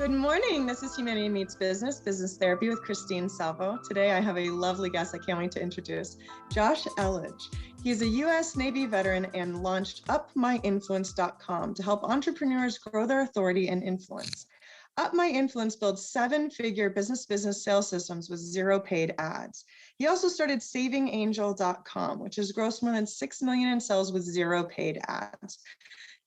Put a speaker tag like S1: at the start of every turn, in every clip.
S1: Good morning. This is Humanity Meets Business, Business Therapy with Christine Salvo. Today I have a lovely guest I can't wait to introduce, Josh Elledge. He's a U.S. Navy veteran and launched UpMyInfluence.com to help entrepreneurs grow their authority and influence. UpMyInfluence builds seven-figure business sales systems with zero paid ads. He also started SavingAngel.com, which has grossed more than $6 million in sales with zero paid ads.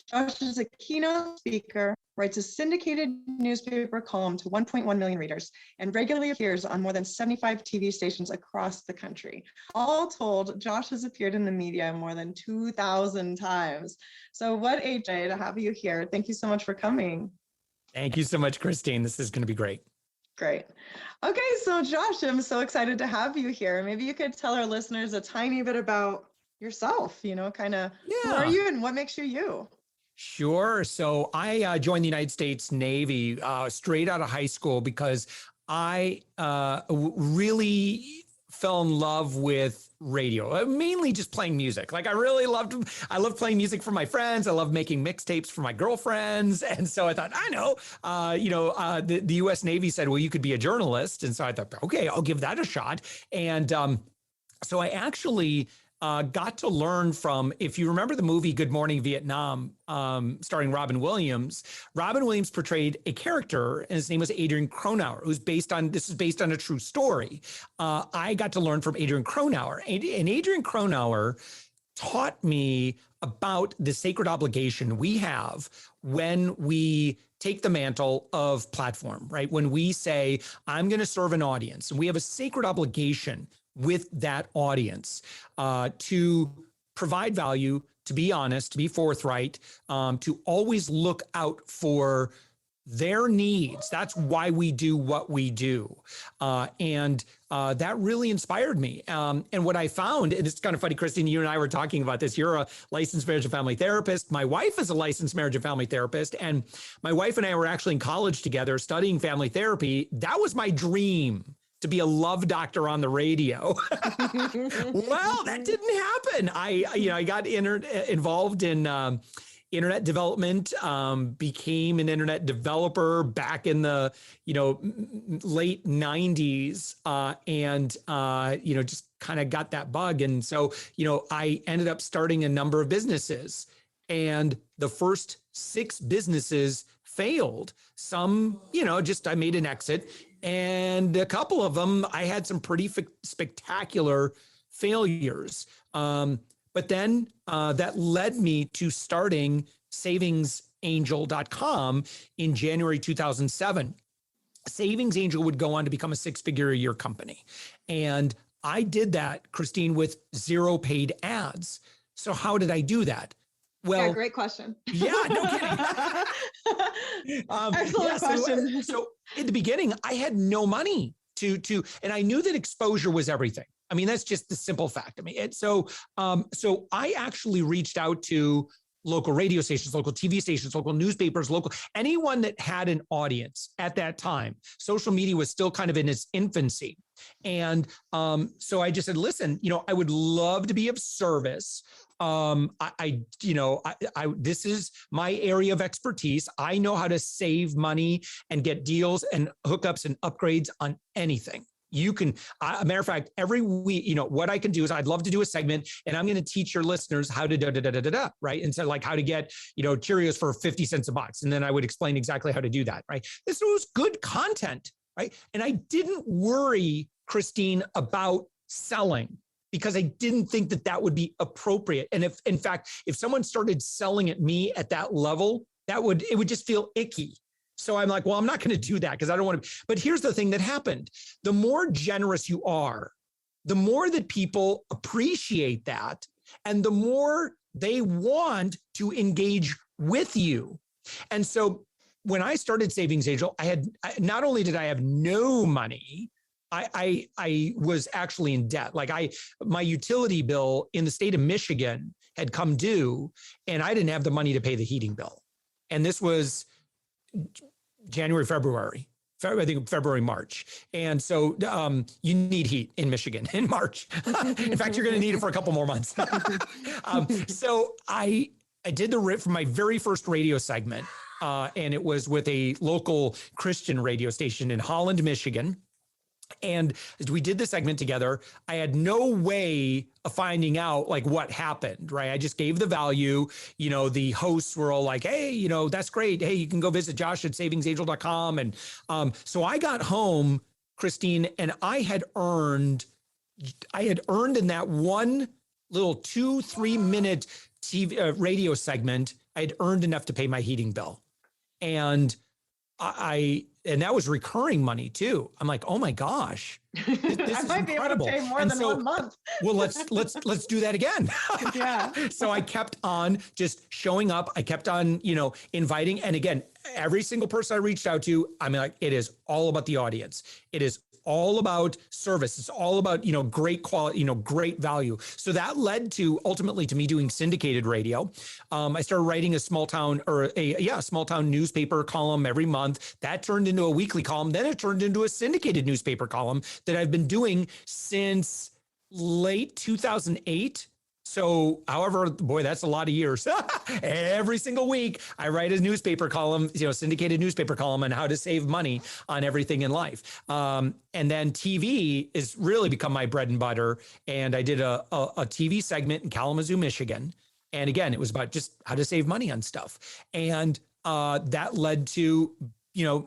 S1: Josh is a keynote speaker, writes a syndicated newspaper column to 1.1 million readers, and regularly appears on more than 75 TV stations across the country. All told, Josh has appeared in the media more than 2,000 times. So what a joy to have you here. Thank you so much for coming.
S2: Thank you so much, Christine. This is going to be great.
S1: Great. Okay, so Josh, I'm so excited to have you here. Maybe you could tell our listeners a tiny bit about yourself, who are you and what makes you you?
S2: Sure. So I joined the United States Navy straight out of high school because I really fell in love with radio, mainly just playing music. Like I loved playing music for my friends. I loved making mixtapes for my girlfriends. And so I thought, the U.S. Navy said, well, you could be a journalist. And so I thought, okay, I'll give that a shot. And so I actually got to learn from, if you remember the movie Good Morning Vietnam, starring Robin Williams. Robin Williams portrayed a character, and his name was Adrian Cronauer, this is based on a true story. I got to learn from Adrian Cronauer, and Adrian Cronauer taught me about the sacred obligation we have when we take the mantle of platform, right? When we say, I'm going to serve an audience, and we have a sacred obligation with that audience to provide value, to be honest, to be forthright, to always look out for their needs. That's why we do what we do. And that really inspired me. And what I found, and it's kind of funny, Christine, you and I were talking about this. You're a licensed marriage and family therapist. My wife is a licensed marriage and family therapist. And my wife and I were actually in college together studying family therapy. That was my dream, to be a love doctor on the radio. Well, that didn't happen. I got involved in internet development, became an internet developer back in the late 90s, and just kind of got that bug. And so I ended up starting a number of businesses, and the first 6 businesses failed. Some, I made an exit, and a couple of them, I had some pretty spectacular failures. But then that led me to starting SavingsAngel.com in January 2007. Savings Angel would go on to become a 6-figure a year company. And I did that, Christine, with zero paid ads. So how did I do that? Well,
S1: yeah, great question.
S2: Yeah, no kidding.
S1: Excellent question.
S2: So in the beginning, I had no money to, and I knew that exposure was everything. I mean, that's just the simple fact. I mean, so I actually reached out to local radio stations, local TV stations, local newspapers, anyone that had an audience at that time. Social media was still kind of in its infancy. And so I just said, listen, I would love to be of service. This is my area of expertise. I know how to save money and get deals and hookups and upgrades on anything. You can, a matter of fact, every week, what I can do is I'd love to do a segment, and I'm going to teach your listeners how to right? And so like how to get, Cheerios for 50 cents a box. And then I would explain exactly how to do that, right? This was good content, right? And I didn't worry, Christine, about selling, because I didn't think that would be appropriate. And if, in fact, if someone started selling at me at that level, it would just feel icky. So I'm like, well, I'm not going to do that because I don't want to. But here's the thing that happened. The more generous you are, the more that people appreciate that, and the more they want to engage with you. And so when I started Savings Angel, not only did I have no money, I was actually in debt. Like my utility bill in the state of Michigan had come due, and I didn't have the money to pay the heating bill. And this was January, February, March. And so you need heat in Michigan in March. In fact, you're going to need it for a couple more months. So I did the rip for my very first radio segment. and it was with a local Christian radio station in Holland, Michigan. And as we did the segment together, I had no way of finding out like what happened, right? I just gave the value. The hosts were all like, hey, that's great. Hey, you can go visit Josh at savingsangel.com. And so I got home, Christine, and I had earned in that one little 2-3 minute TV radio segment, I had earned enough to pay my heating bill. And and that was recurring money too. I'm like, oh my gosh, this
S1: I
S2: is
S1: might
S2: incredible.
S1: be able to pay more than 1 month.
S2: Well, let's do that again.
S1: Yeah.
S2: So I kept on just showing up. I kept on, inviting. And again, every single person I reached out to, I'm like, it is all about the audience. It is all about service. It's all about, great quality, great value. So that led to ultimately to me doing syndicated radio. I started writing a small town newspaper column every month. That turned into a weekly column. Then it turned into a syndicated newspaper column that I've been doing since late 2008. So, however, boy, that's a lot of years. Every single week, I write a newspaper column, syndicated newspaper column on how to save money on everything in life. And then TV has really become my bread and butter. And I did a TV segment in Kalamazoo, Michigan. And again, it was about just how to save money on stuff. And that led to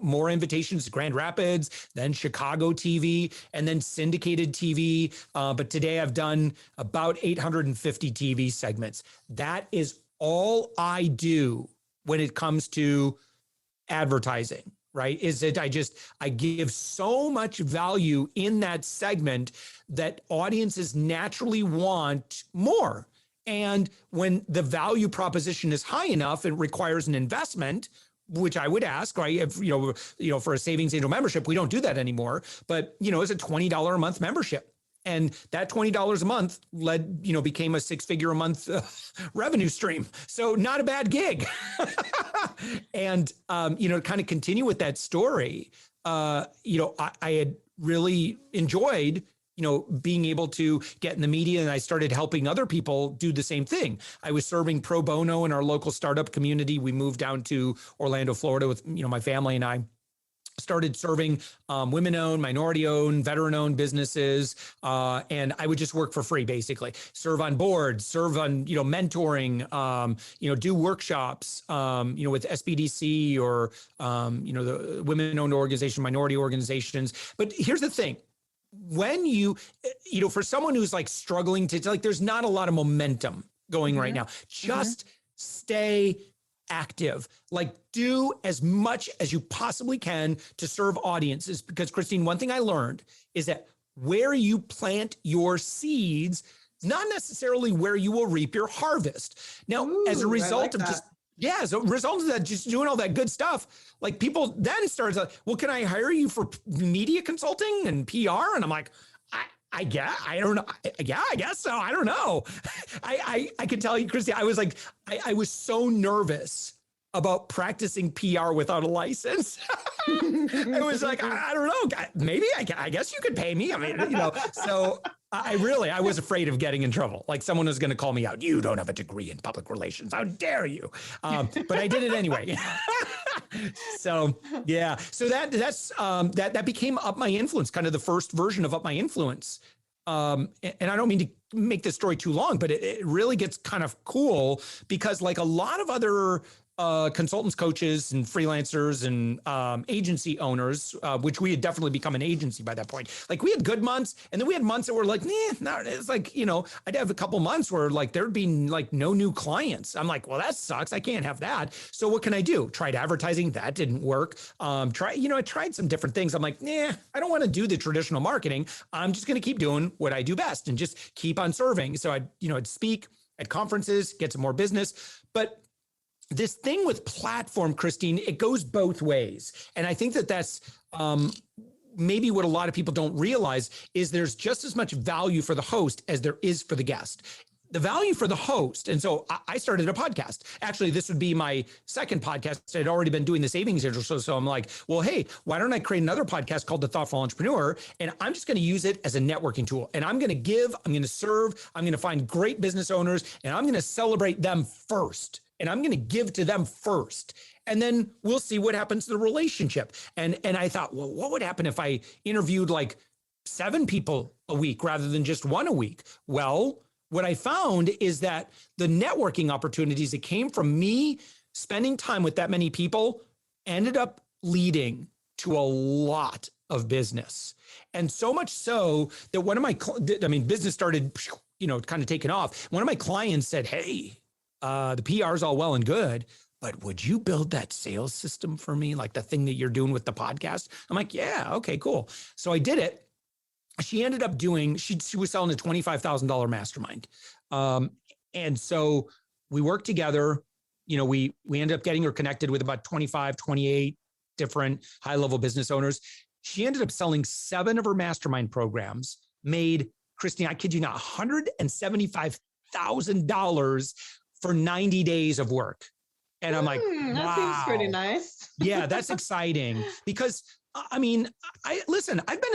S2: more invitations to Grand Rapids, then Chicago TV, and then syndicated TV. But today I've done about 850 TV segments. That is all I do when it comes to advertising, right? Is that I give so much value in that segment that audiences naturally want more. And when the value proposition is high enough, it requires an investment, which I would ask, right? If, for a Savings Angel membership, we don't do that anymore, but, it's a $20 a month membership. And that $20 a month became a 6-figure a month revenue stream. So not a bad gig. And, to kind of continue with that story, I had really enjoyed being able to get in the media, and I started helping other people do the same thing. I was serving pro bono in our local startup community. We moved down to Orlando, Florida with, my family, and I started serving women-owned, minority-owned, veteran-owned businesses, and I would just work for free, basically. Serve on boards, serve on, mentoring, do workshops, with SBDC or, the women-owned organization, minority organizations. But here's the thing. When for someone who's like struggling there's not a lot of momentum going right now, just stay active, do as much as you possibly can to serve audiences. Because Christine, one thing I learned is that where you plant your seeds is not necessarily where you will reap your harvest. Now, as a result of as a result of that, just doing all that good stuff, people then started like, well, can I hire you for media consulting and PR? And I'm like, I guess, I don't know. Yeah, I guess so. I don't know. I can tell you, Christy, I was like, I was so nervous about practicing PR without a license. I was like, I don't know, maybe I guess you could pay me. I mean, so I was afraid of getting in trouble. Like someone was going to call me out. You don't have a degree in public relations. How dare you? But I did it anyway. So yeah. So that became UpMyInfluence, kind of the first version of UpMyInfluence. And I don't mean to make this story too long, but it really gets kind of cool because like a lot of other consultants, coaches, and freelancers and agency owners, which we had definitely become an agency by that point. Like we had good months, and then we had months that were like, it's like, I'd have a couple months where like there'd be like no new clients. I'm like, well, that sucks. I can't have that. So what can I do? Tried advertising. That didn't work. I tried some different things. I'm like, I don't want to do the traditional marketing. I'm just going to keep doing what I do best and just keep on serving. So I'd speak at conferences, get some more business, but this thing with platform, Christine, it goes both ways. And I think that's maybe what a lot of people don't realize is there's just as much value for the host as there is for the guest. The value for the host. And so I started a podcast. Actually, this would be my second podcast. I'd already been doing the Savings Angel show. So I'm like, well, hey, why don't I create another podcast called The Thoughtful Entrepreneur? And I'm just going to use it as a networking tool. And I'm going to give, I'm going to serve, I'm going to find great business owners, and I'm going to celebrate them first. and I'm going to give to them first. And then we'll see what happens to the relationship. And I thought, well, what would happen if I interviewed like 7 people a week rather than just 1 a week? Well, what I found is that the networking opportunities that came from me spending time with that many people ended up leading to a lot of business. And so much so that one of my, business started, kind of taking off. One of my clients said, hey, the PR is all well and good, but would you build that sales system for me? Like the thing that you're doing with the podcast? I'm like, yeah, okay, cool. So I did it. She ended up doing, she was selling a $25,000 mastermind. And so we worked together, we ended up getting her connected with about 25, 28 different high-level business owners. She ended up selling 7 of her mastermind programs, made, Christine, I kid you not, $175,000 for 90 days of work. And I'm like, wow.
S1: That seems pretty nice.
S2: Yeah, that's exciting because I've been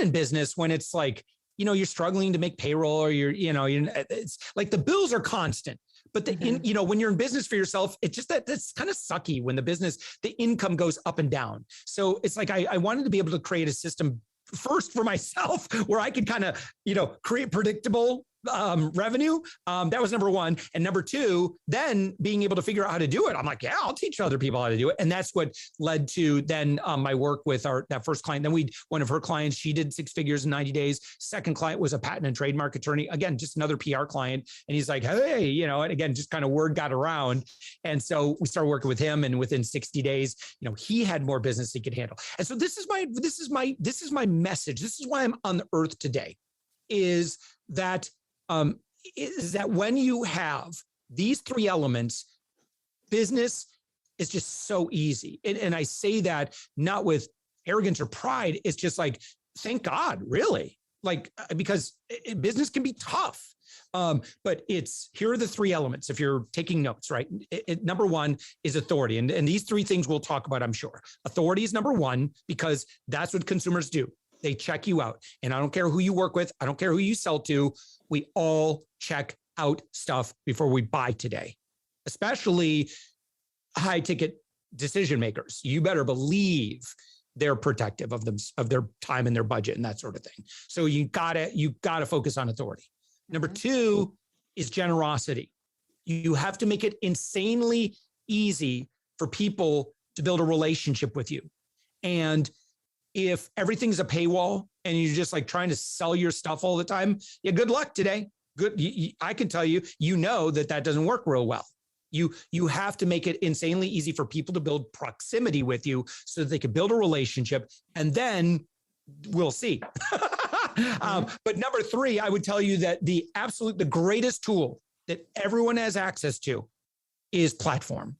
S2: in business when it's like, you're struggling to make payroll or it's like the bills are constant, but when you're in business for yourself, it's just that's kind of sucky when the income goes up and down. So it's like, I wanted to be able to create a system first for myself where I could kind of, create predictable revenue. That was number 1. And number 2, then being able to figure out how to do it. I'm like, yeah, I'll teach other people how to do it. And that's what led to then my work with that first client. Then one of her clients, she did 6 figures in 90 days. Second client was a patent and trademark attorney. Again, just another PR client. And he's like, hey, and again, just kind of word got around. And so we started working with him, and within 60 days, he had more business he could handle. And so this is my message. This is why I'm on the earth today, is that when you have these 3 elements, business is just so easy. And I say that not with arrogance or pride. It's just like, thank God, really, because business can be tough. But here are the 3 elements. If you're taking notes, right? Number 1 is authority. And these 3 things we'll talk about, I'm sure. Authority is number 1, because that's what consumers do. They check you out. And I don't care who you work with. I don't care who you sell to. We all check out stuff before we buy today, especially high ticket decision makers. You better believe they're protective of their time and their budget and that sort of thing. So you gotta focus on authority. Number 2 is generosity. You have to make it insanely easy for people to build a relationship with you. And if everything's a paywall and you're just like trying to sell your stuff all the time, yeah, good luck today. I can tell you, that doesn't work real well. You have to make it insanely easy for people to build proximity with you so that they can build a relationship, and then we'll see. But number 3, I would tell you that the greatest tool that everyone has access to is platform.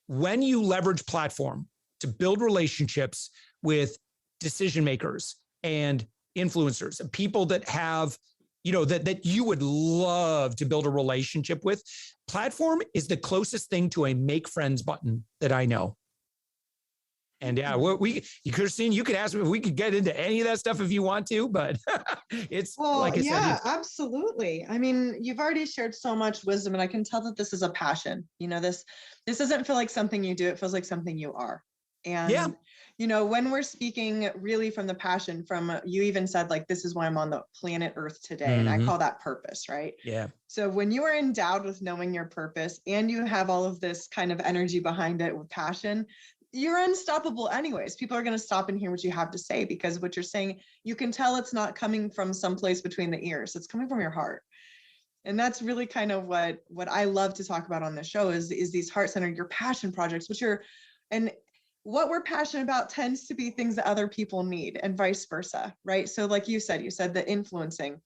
S2: When you leverage platform to build relationships with decision makers and influencers and people that have, that you would love to build a relationship with, platform is the closest thing to a make friends button that I know. And yeah, Christine, you could ask me if we could get into any of that stuff if you want to, but it's like I said.
S1: Yeah, absolutely. I mean, you've already shared so much wisdom, and I can tell that this is a passion. This doesn't feel like something you do. It feels like something you are. And
S2: yeah.
S1: When we're speaking really from the passion, you even said, like, this is why I'm on the planet Earth today. And I call that purpose, right?
S2: Yeah.
S1: So when you are endowed with knowing your purpose and you have all of this kind of energy behind it with passion, you're unstoppable anyways. People are going to stop and hear what you have to say, because what you're saying, you can tell it's not coming from someplace between the ears. It's coming from your heart. And that's really kind of what I love to talk about on the show is these heart-centered, your passion projects, and what we're passionate about tends to be things that other people need, and vice versa, right? So like you said the influencing,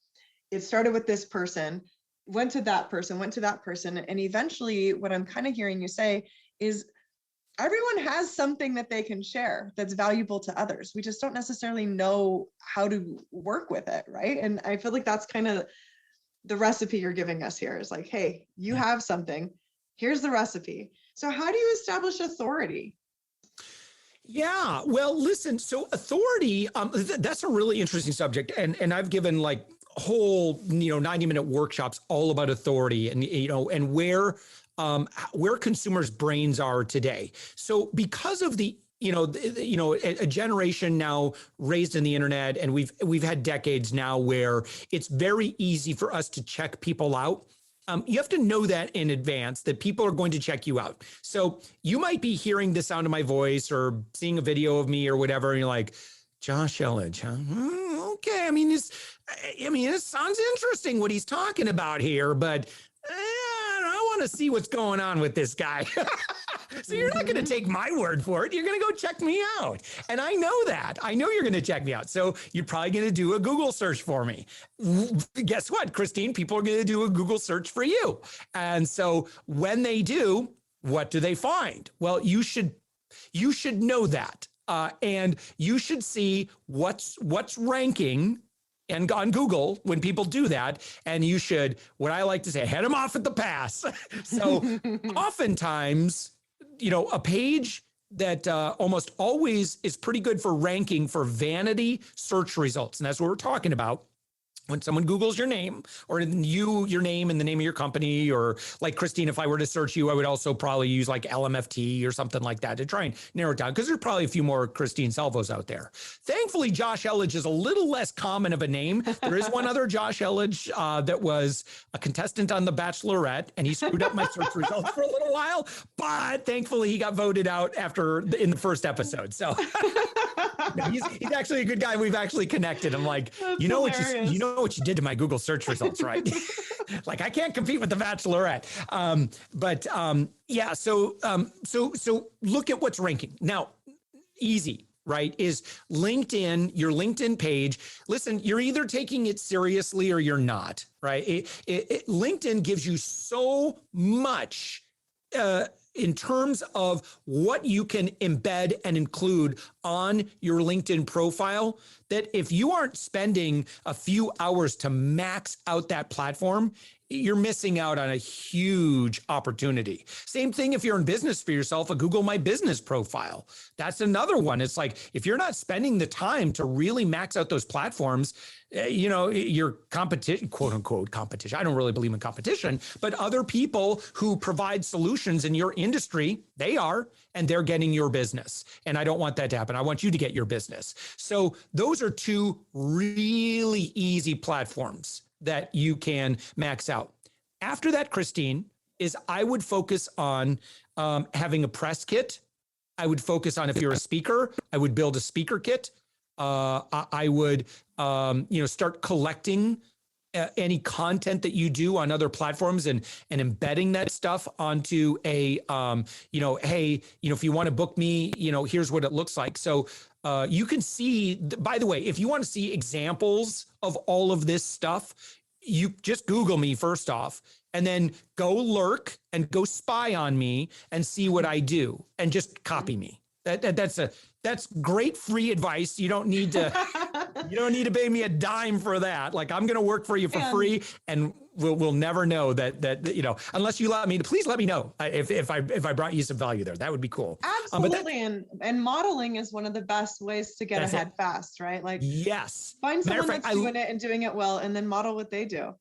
S1: it started with this person, went to that person. And eventually what I'm kind of hearing you say is everyone has something that they can share that's valuable to others. We just don't necessarily know how to work with it, right? And I feel like that's kind of the recipe you're giving us here is like, hey, you have something, here's the recipe. So how do you establish authority?
S2: Yeah, well, listen, so authority, that's a really interesting subject. And I've given like whole, 90-minute workshops all about authority and, and where where consumers' brains are today. So because of the a generation now raised in the internet, and we've had decades now where it's very easy for us to check people out. You have to know that in advance, that people are going to check you out. So you might be hearing the sound of my voice or seeing a video of me or whatever, and you're like, Josh Elledge, huh? Okay. I mean, it sounds interesting what he's talking about here, but I want to see what's going on with this guy. So you're not going to take my word for it. You're going to go check me out. And I know that. I know you're going to check me out. So you're probably going to do a Google search for me. Guess what, Christine? People are going to do a Google search for you. And so when they do, what do they find? Well, you should know that. And you should see what's ranking and on Google when people do that. And you should, what I like to say, head them off at the pass. So oftentimes, a page that almost always is pretty good for ranking for vanity search results. And that's what we're talking about. When someone Googles your name or your name and the name of your company, or like Christine, if I were to search you, I would also probably use like LMFT or something like that to try and narrow it down, because there's probably a few more Christine Salvos out there. Thankfully, Josh Elledge is a little less common of a name. There is one other Josh Elledge that was a contestant on The Bachelorette, and he screwed up my search results for a little while, but thankfully he got voted out in the first episode. So he's actually a good guy. We've actually connected. I'm like, you know what you did to my Google search results, right? Like, I can't compete with The Bachelorette. So look at what's ranking. Now, easy, right, is LinkedIn, your LinkedIn page. Listen, you're either taking it seriously or you're not, right? LinkedIn gives you so much in terms of what you can embed and include on your LinkedIn profile, that if you aren't spending a few hours to max out that platform, you're missing out on a huge opportunity. Same thing if you're in business for yourself, a Google My Business profile. That's another one. It's like, if you're not spending the time to really max out those platforms, your competition, quote unquote competition, I don't really believe in competition, but other people who provide solutions in your industry, and they're getting your business. And I don't want that to happen. I want you to get your business. So those are two really easy platforms that you can max out. After that, Christine, is I would focus on having a press kit. I would focus on, if you're a speaker, I would build a speaker kit. I would, start collecting any content that you do on other platforms and embedding that stuff onto a, hey, if you want to book me, here's what it looks like. So you can see, by the way, if you want to see examples of all of this stuff, you just Google me first off, and then go lurk and go spy on me and see what I do, and just copy me. That's great free advice. You don't need to pay me a dime for that. Like, I'm going to work for you for free, and we'll never know that unless you please let me know if I brought you some value there. That would be cool.
S1: Absolutely. And modeling is one of the best ways to get ahead fast, right? Like,
S2: yes,
S1: find someone that's doing it and doing it well, and then model what they do.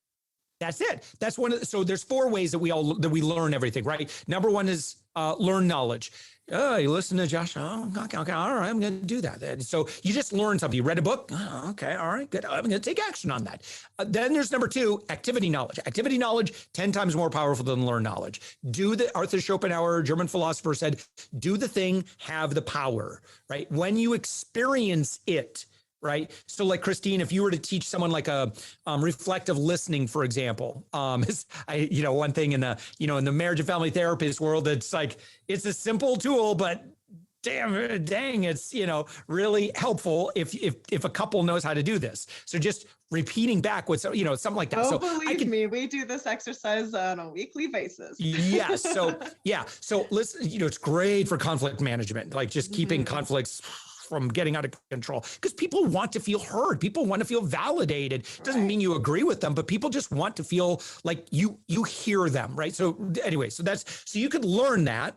S2: That's it. That's so there's 4 ways that we learn everything, right? Number 1 is learn knowledge. Oh, you listen to Josh. Oh, okay, all right, I'm going to do that. And so you just learn something. You read a book. Oh, okay, all right, good. I'm going to take action on that. Then there's number 2, activity knowledge. Activity knowledge, 10 times more powerful than learn knowledge. Arthur Schopenhauer, German philosopher, said, do the thing, have the power, right? When you experience it, right? So like, Christine, if you were to teach someone like a reflective listening, for example, one thing in the marriage and family therapist world, it's like, it's a simple tool, but dang, it's, really helpful if a couple knows how to do this. So just repeating back with, something like that.
S1: Oh, so believe me, we do this exercise on a weekly basis.
S2: Yes. So, yeah. So listen, it's great for conflict management, like just keeping conflicts from getting out of control, because people want to feel heard. People want to feel validated. It doesn't mean you agree with them, but people just want to feel like you hear them, right? So anyway, so you could learn that.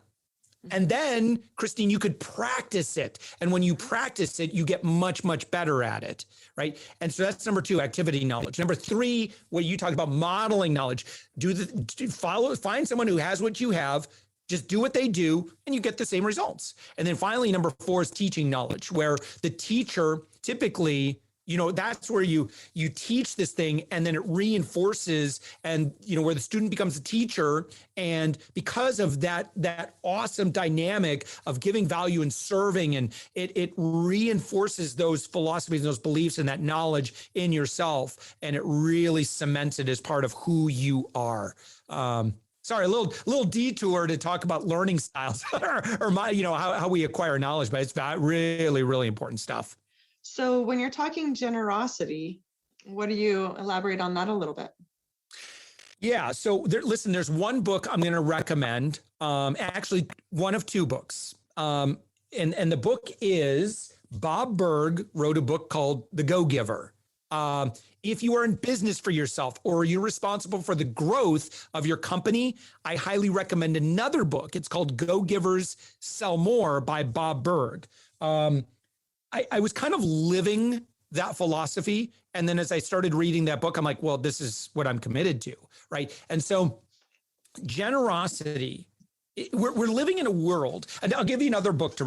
S2: And then, Christine, you could practice it. And when you practice it, you get much, much better at it, right? And so that's number 2, activity knowledge. Number 3, what you talked about, modeling knowledge. Find someone who has what you have, just do what they do, and you get the same results. And then finally, number 4 is teaching knowledge, where the teacher typically, that's where you teach this thing, and then it reinforces, and where the student becomes a teacher. And because of that awesome dynamic of giving value and serving, and it reinforces those philosophies and those beliefs and that knowledge in yourself, and it really cements it as part of who you are. Sorry, a little detour to talk about learning styles or how we acquire knowledge, but it's really, really important stuff.
S1: So when you're talking generosity, what do you elaborate on that a little bit?
S2: Yeah. So listen, there's one book I'm going to recommend, actually one of 2 books. And the book is, Bob Burg wrote a book called The Go-Giver. If you are in business for yourself, or you're responsible for the growth of your company, I highly recommend another book. It's called Go-Givers Sell More by Bob Burg. I was kind of living that philosophy. And then as I started reading that book, I'm like, well, this is what I'm committed to, right? And so generosity, we're living in a world, and I'll give you another book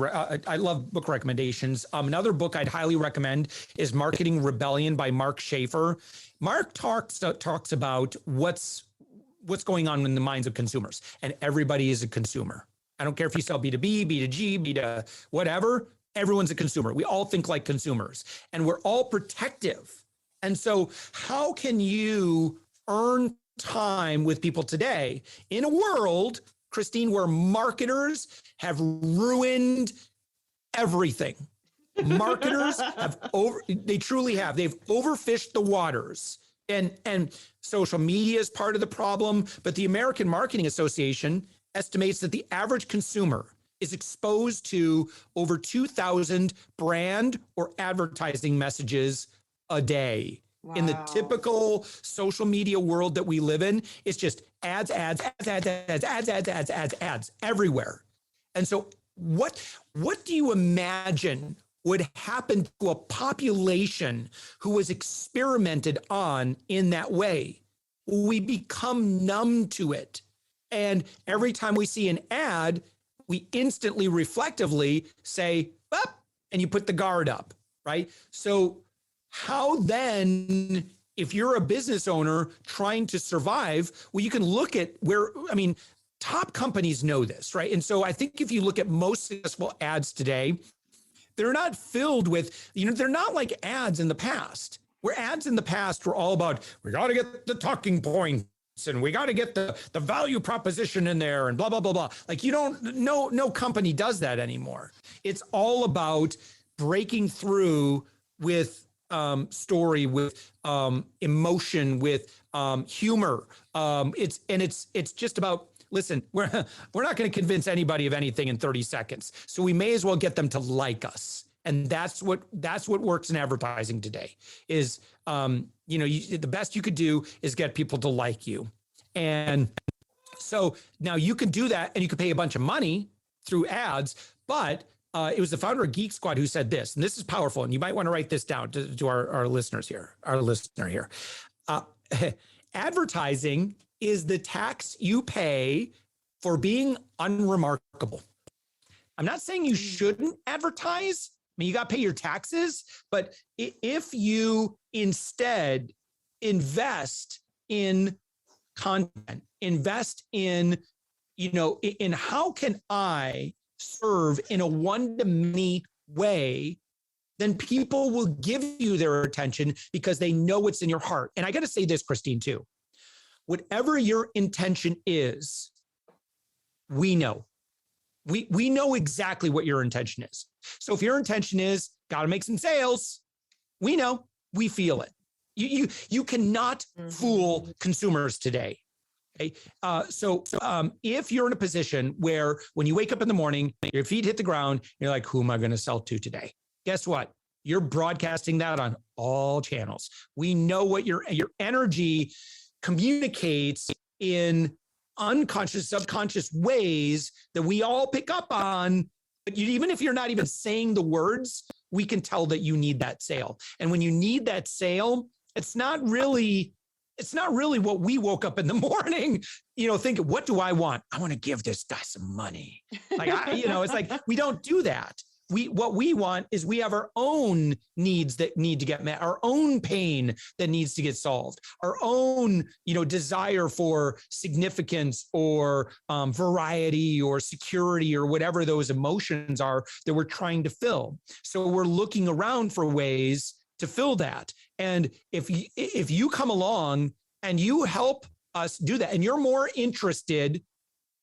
S2: I love book recommendations. Another book I'd highly recommend is Marketing Rebellion by Mark Shafer. Mark talks about what's going on in the minds of consumers, and everybody is a consumer. I don't care if you sell B2B, B2G, B2 whatever. Everyone's a consumer. We all think like consumers, and we're all protective. And so how can you earn time with people today in a world, Christine, where marketers have ruined everything? Marketers they truly have. They've overfished the waters, and social media is part of the problem. But the American Marketing Association estimates that the average consumer is exposed to over 2,000 brand or advertising messages a day. Wow. In the typical social media world that we live in, it's just ads everywhere. And so what do you imagine would happen to a population who was experimented on in that way? We become numb to it. And every time we see an ad, we instantly reflectively say, up, and you put the guard up, right? So how then, if you're a business owner trying to survive, well, you can look at top companies know this, right? And so I think if you look at most successful ads today, they're not filled with, they're not like ads in the past, where ads in the past were all about, we got to get the talking points, and we got to get the value proposition in there, and blah, blah, blah, blah. Like no company does that anymore. It's all about breaking through with story, with emotion, with humor. It's just about, listen, we're not going to convince anybody of anything in 30 seconds. So we may as well get them to like us. And that's what works in advertising today is, the best you could do is get people to like you. And so now you could do that, and you could pay a bunch of money through ads, but it was the founder of Geek Squad who said this, and this is powerful, and you might want to write this down to our listeners here, our listener here. Advertising is the tax you pay for being unremarkable. I'm not saying you shouldn't advertise. I mean, you got to pay your taxes, but if you instead invest in content, invest in, in how can I serve in a one-to-many way, then people will give you their attention because they know what's in your heart. And I got to say this, Christine, too. Whatever your intention is, we know. We know exactly what your intention is. So if your intention is, got to make some sales, we know, we feel it. You cannot fool consumers today. Okay. So if you're in a position where when you wake up in the morning, your feet hit the ground, you're like, who am I going to sell to today? Guess what? You're broadcasting that on all channels. We know what your energy communicates in unconscious, subconscious ways that we all pick up on. But even if you're not even saying the words, we can tell that you need that sale. And when you need that sale, it's not really what we woke up in the morning, thinking, what do I want? I want to give this guy some money. It's like, we don't do that. What we want is we have our own needs that need to get met, our own pain that needs to get solved, our own, desire for significance or variety or security or whatever those emotions are that we're trying to fill. So we're looking around for ways to fill that. And if you come along and you help us do that, and you're more interested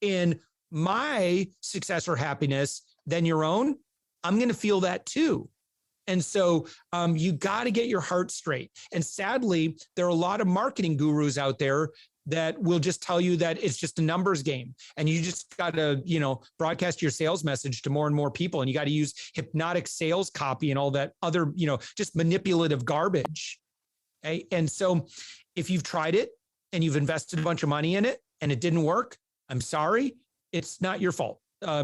S2: in my success or happiness than your own, I'm going to feel that too. And so you got to get your heart straight. And sadly, there are a lot of marketing gurus out there that will just tell you that it's just a numbers game. And you just got to, broadcast your sales message to more and more people. And you got to use hypnotic sales copy and all that other, just manipulative garbage. Okay. And so if you've tried it and you've invested a bunch of money in it and it didn't work, I'm sorry, it's not your fault.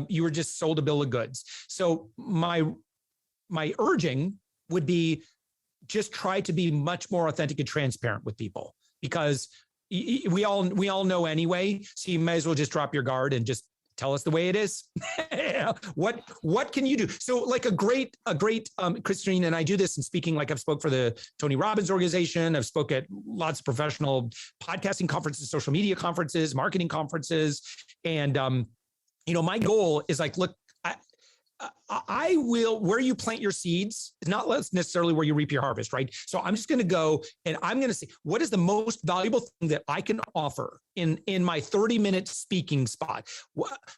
S2: You were just sold a bill of goods. So my urging would be just try to be much more authentic and transparent with people, because we all know anyway. So you may as well just drop your guard and just tell us the way it is. What can you do? So like a great Christine, and I do this in speaking, like I've spoke for the Tony Robbins organization. I've spoke at lots of professional podcasting conferences, social media conferences, marketing conferences. And, my goal is like, look, I will, where you plant your seeds is not necessarily where you reap your harvest, right? So I'm just going to go and I'm going to say, what is the most valuable thing that I can offer in my 30-minute speaking spot?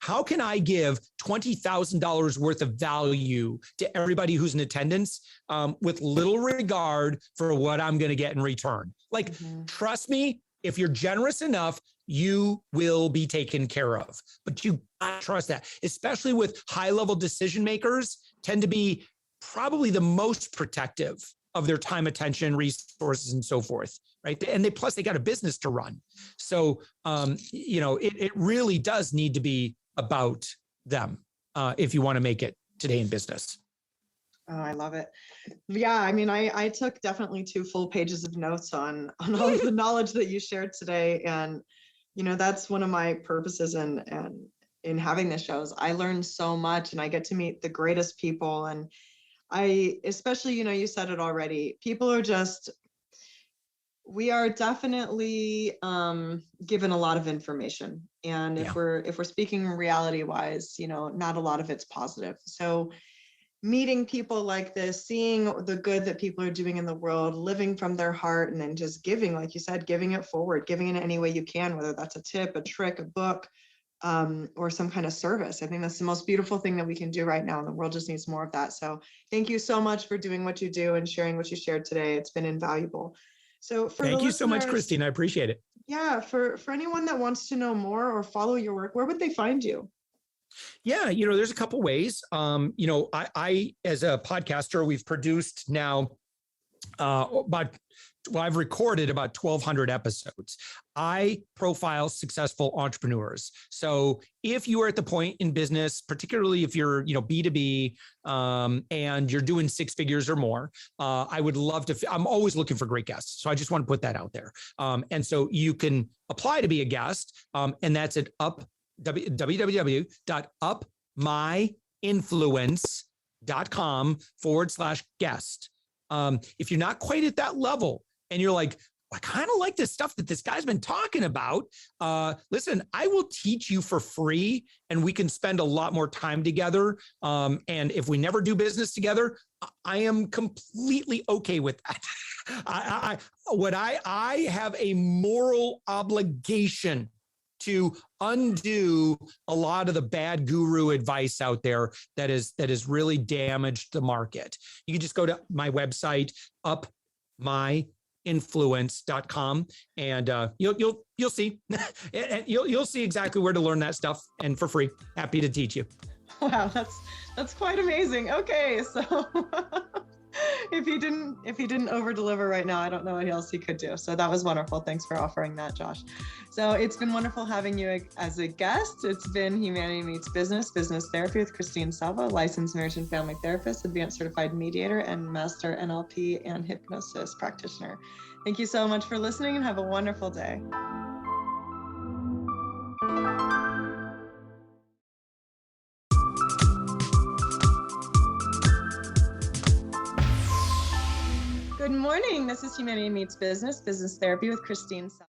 S2: How can I give $20,000 worth of value to everybody who's in attendance with little regard for what I'm going to get in return? Like, trust me, if you're generous enough, you will be taken care of. But you gotta trust that, especially with high-level decision makers, tend to be probably the most protective of their time, attention, resources, and so forth, right? And plus they got a business to run. So, it really does need to be about them if you want to make it today in business.
S1: Oh, I love it. Yeah, I mean, I took definitely 2 full pages of notes on all of the knowledge that you shared today. And, that's one of my purposes in having this show is I learned so much and I get to meet the greatest people. And especially, you said it already, we are definitely given a lot of information. And if we're speaking reality wise, not a lot of it's positive. So meeting people like this, seeing the good that people are doing in the world, living from their heart, and then just giving, like you said, giving it forward, giving it any way you can, whether that's a tip, a trick, a book, or some kind of service. I think that's the most beautiful thing that we can do right now. And the world just needs more of that. So thank you so much for doing what you do and sharing what you shared today. It's been invaluable. So
S2: thank you so much, Christine. I appreciate it.
S1: Yeah. For anyone that wants to know more or follow your work, where would they find you?
S2: Yeah, there's a couple ways. I as a podcaster, we've produced now I've recorded about 1,200 episodes. I profile successful entrepreneurs. So if you are at the point in business, particularly if you're, B2B, and you're doing 6 figures or more, I would love to, I'm always looking for great guests. So I just want to put that out there. And so you can apply to be a guest, and that's at www.upmyinfluence.com/guest. If you're not quite at that level and you're like, I kind of like this stuff that this guy's been talking about, listen, I will teach you for free and we can spend a lot more time together. And if we never do business together, I am completely okay with that. I have a moral obligation to undo a lot of the bad guru advice out there that has really damaged the market. You can just go to my website, UpMyInfluence.com, and you'll see you'll see exactly where to learn that stuff, and for free. Happy to teach you.
S1: Wow, that's quite amazing. Okay, so if he didn't over deliver right now, I don't know what else he could do. So that was wonderful. Thanks for offering that, Josh. So it's been wonderful having you as a guest. It's been Humanity Meets Business, Business Therapy with Christine Salvo, licensed marriage and family therapist, advanced certified mediator, and master NLP and hypnosis practitioner. Thank you so much for listening and have a wonderful day. Good morning. This is Humanity Meets Business, Business Therapy with Christine Salvo.